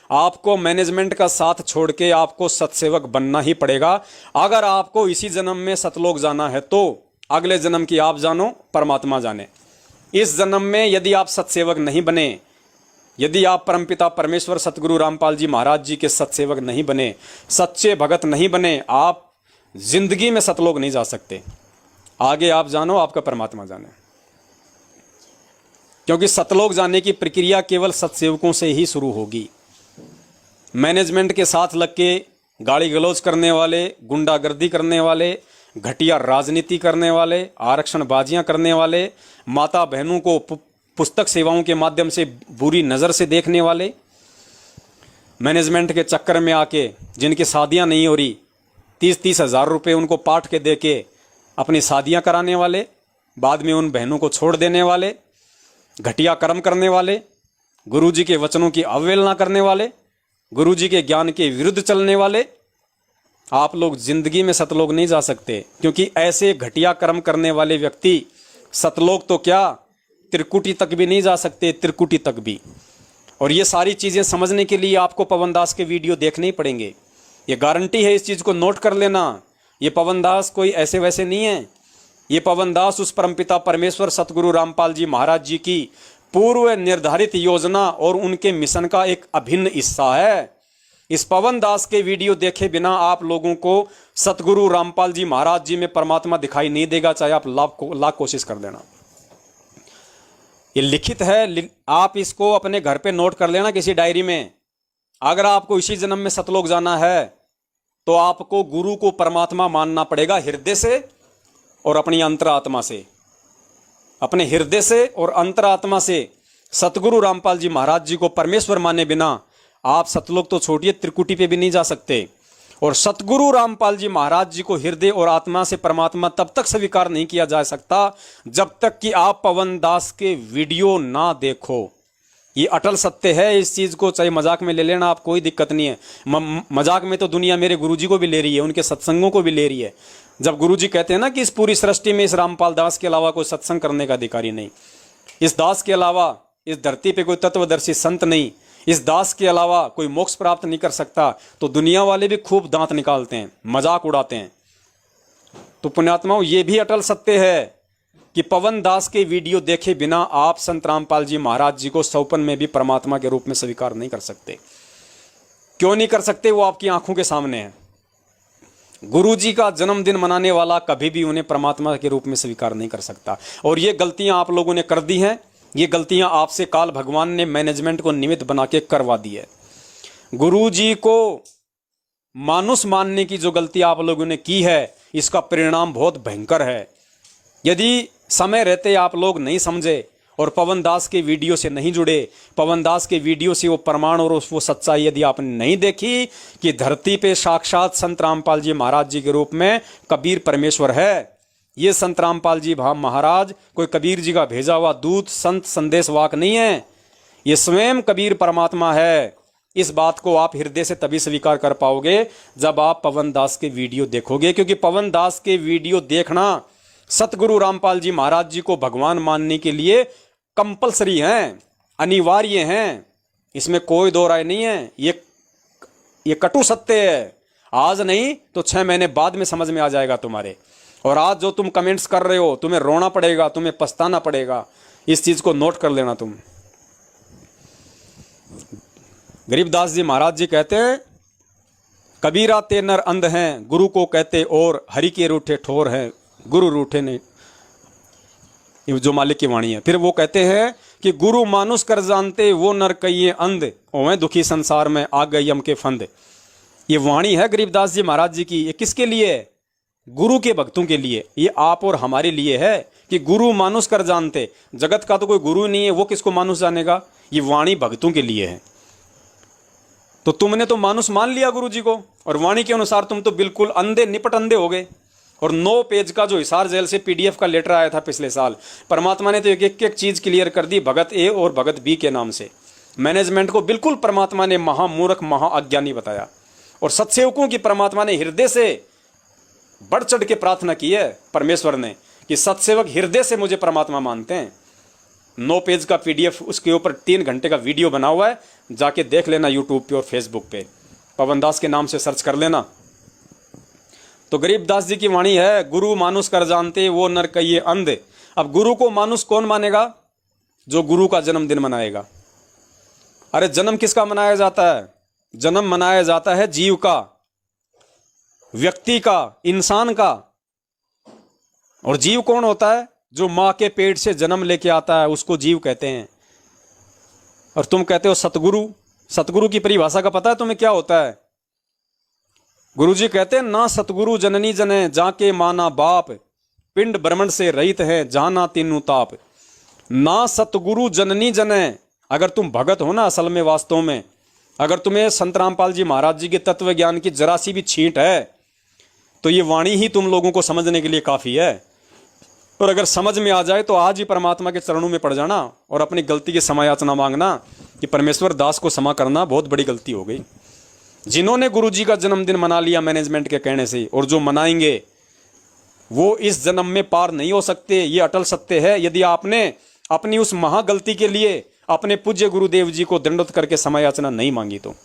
आपको मैनेजमेंट का साथ छोड़ के आपको सत्सेवक बनना ही पड़ेगा। अगर आपको इसी जन्म में सतलोक जाना है तो अगले जन्म की आप जानो, परमात्मा जाने। इस जन्म में यदि आप सत्सेवक नहीं बने, यदि आप परमपिता परमेश्वर सतगुरु रामपाल जी महाराज जी के सत्सेवक नहीं बने, सच्चे भगत नहीं बने, आप जिंदगी में सतलोक नहीं जा सकते। आगे आप जानो, आपका परमात्मा जाने। क्योंकि सतलोक जाने की प्रक्रिया केवल सत्सेवकों से ही शुरू होगी। मैनेजमेंट के साथ लग के गाली गलौज करने वाले, गुंडागर्दी करने वाले, घटिया राजनीति करने वाले, आरक्षणबाजियां करने वाले, माता बहनों को पुस्तक सेवाओं के माध्यम से बुरी नज़र से देखने वाले, मैनेजमेंट के चक्कर में आके जिनकी शादियां नहीं हो रही, 30-30 हज़ार रुपये उनको पाठ के दे के अपनी शादियां कराने वाले, बाद में उन बहनों को छोड़ देने वाले, घटिया कर्म करने वाले, गुरुजी के वचनों की अवहेलना करने वाले, गुरुजी के ज्ञान के विरुद्ध चलने वाले, आप लोग जिंदगी में सतलोक नहीं जा सकते। क्योंकि ऐसे घटिया कर्म करने वाले व्यक्ति सतलोक तो क्या, त्रिकुटी तक भी नहीं जा सकते, त्रिकुटी तक भी। और ये सारी चीज़ें समझने के लिए आपको पवन दास के वीडियो देखने ही पड़ेंगे। ये गारंटी है, इस चीज़ को नोट कर लेना। ये पवन दास कोई ऐसे वैसे नहीं है। ये पवन दास उस परमपिता परमेश्वर सतगुरु रामपाल जी महाराज जी की पूर्व निर्धारित योजना और उनके मिशन का एक अभिन्न हिस्सा है। इस पवन दास के वीडियो देखे बिना आप लोगों को सतगुरु रामपाल जी महाराज जी में परमात्मा दिखाई नहीं देगा, चाहे आप लाख कोशिश कर देना। ये लिखित है, आप इसको अपने घर पे नोट कर लेना किसी डायरी में। अगर आपको इसी जन्म में सतलोक जाना है तो आपको गुरु को परमात्मा मानना पड़ेगा, हृदय से और अपनी अंतरात्मा से। अपने हृदय से और अंतरात्मा से सतगुरु रामपाल जी महाराज जी को परमेश्वर माने बिना आप सतलोक तो छोड़िए, त्रिकुटी पे भी नहीं जा सकते। और सतगुरु रामपाल जी महाराज जी को हृदय और आत्मा से परमात्मा तब तक स्वीकार नहीं किया जा सकता जब तक कि आप पवन दास के वीडियो ना देखो। ये अटल सत्य है। इस चीज को चाहे मजाक में ले लेना, आप कोई दिक्कत नहीं है। मजाक में तो दुनिया मेरे गुरुजी को भी ले रही है, उनके सत्संगों को भी ले रही है। जब गुरुजी कहते हैं ना कि इस पूरी सृष्टि में इस रामपाल दास के अलावा कोई सत्संग करने का अधिकारी नहीं, इस दास के अलावा इस धरती पे कोई तत्वदर्शी संत नहीं, इस दास के अलावा कोई मोक्ष प्राप्त नहीं कर सकता, तो दुनिया वाले भी खूब दांत निकालते हैं, मजाक उड़ाते हैं। तो पुण्यात्माओं, ये भी अटल सत्य है कि पवन दास के वीडियो देखे बिना आप संत रामपाल जी महाराज जी को सौपन में भी परमात्मा के रूप में स्वीकार नहीं कर सकते। क्यों नहीं कर सकते? वो आपकी आंखों के सामने है। गुरु जी का जन्मदिन मनाने वाला कभी भी उन्हें परमात्मा के रूप में स्वीकार नहीं कर सकता। और ये गलतियां आप लोगों ने कर दी हैं। ये गलतियां आपसे काल भगवान ने मैनेजमेंट को निमित्त बना के करवा दी है। गुरु जी को मानुष मानने की जो गलती आप लोगों ने की है, इसका परिणाम बहुत भयंकर है। यदि समय रहते आप लोग नहीं समझे और पवन दास के वीडियो से नहीं जुड़े, पवन दास के वीडियो से वो प्रमाण और वो सच्चाई यदि आपने नहीं देखी कि धरती पे साक्षात संत रामपाल जी महाराज जी के रूप में कबीर परमेश्वर है। ये संत रामपाल जी महाराज कोई कबीर जी का भेजा हुआ दूत संत संदेश वाक नहीं है, ये स्वयं कबीर परमात्मा है। इस बात को आप हृदय से तभी स्वीकार कर पाओगे जब आप पवन दास के वीडियो देखोगे। क्योंकि पवन दास के वीडियो देखना सतगुरु रामपाल जी महाराज जी को भगवान मानने के लिए कंपलसरी हैं, अनिवार्य हैं। इसमें कोई दो राय नहीं है। ये कटु सत्य है। आज नहीं तो 6 महीने बाद में समझ में आ जाएगा तुम्हारे। और आज जो तुम कमेंट्स कर रहे हो, तुम्हें रोना पड़ेगा, तुम्हें पछताना पड़ेगा। इस चीज को नोट कर लेना तुम। गरीबदास जी महाराज जी कहते हैं, कबीरा ते नर अंध हैं, गुरु को कहते और हरि के रूठे ठोर हैं, गुरु रूठे नहीं। ये जो मालिक की वाणी है। फिर वो कहते हैं कि गुरु मानुष कर जानते, वो नर कहिए अंध, ओवें दुखी संसार में आ गई यम के फंद। ये वाणी है गरीबदास जी महाराज जी की। ये किसके लिए है? गुरु के भक्तों के लिए। ये आप और हमारे लिए है कि गुरु मानुष कर जानते। जगत का तो कोई गुरु नहीं है, वो किसको मानुष जानेगा? ये वाणी भक्तों के लिए है। तो तुमने तो मानुष मान लिया गुरु जी को, और वाणी के अनुसार तुम तो बिल्कुल अंधे, निपट अंधे हो गए। और 9 पेज का जो हिसार जेल से PDF का लेटर आया था पिछले साल, परमात्मा ने तो एक चीज क्लियर कर दी, भगत A और भगत B के नाम से। मैनेजमेंट को बिल्कुल परमात्मा ने महामूर्ख, महाअज्ञानी बताया। और सत्सेवकों की परमात्मा ने हृदय से बढ़ चढ़ के प्रार्थना की है परमेश्वर ने कि सत्सेवक हृदय से मुझे परमात्मा मानते हैं। 9 पेज का PDF, उसके ऊपर 3 घंटे का वीडियो बना हुआ है, जाके देख लेना यूट्यूब पे और फेसबुक पे, पवन दास के नाम से सर्च कर लेना। तो गरीबदास जी की वाणी है, गुरु मानुष कर जानते वो नर कहिए अंध। अब गुरु को मानुष कौन मानेगा? जो गुरु का जन्मदिन मनाएगा। अरे जन्म किसका मनाया जाता है? जन्म मनाया जाता है जीव का, व्यक्ति का, इंसान का। और जीव कौन होता है? जो मां के पेट से जन्म लेके आता है, उसको जीव कहते हैं। और तुम कहते हो सतगुरु। सतगुरु की परिभाषा का पता है तुम्हें क्या होता है? गुरुजी कहते हैं, ना सतगुरु जननी जने जाके माना बाप, पिंड ब्रह्मण से रहित है जाना तीनू ताप। ना सतगुरु जननी जने, अगर तुम भगत हो ना असल में, वास्तव में, अगर तुम्हें संत रामपाल जी महाराज जी के तत्व ज्ञान की जरा सी भी छींट है, तो ये वाणी ही तुम लोगों को समझने के लिए काफी है। और अगर समझ में आ जाए तो आज ही परमात्मा के चरणों में पड़ जाना और अपनी गलती की क्षमा याचना मांगना कि परमेश्वर दास को क्षमा करना बहुत बड़ी गलती हो गई। जिन्होंने गुरु जी का जन्मदिन मना लिया मैनेजमेंट के कहने से, और जो मनाएंगे वो इस जन्म में पार नहीं हो सकते, ये अटल सत्य है। यदि आपने अपनी उस महागलती के लिए अपने पूज्य गुरुदेव जी को दंडवत करके क्षमा याचना नहीं मांगी तो।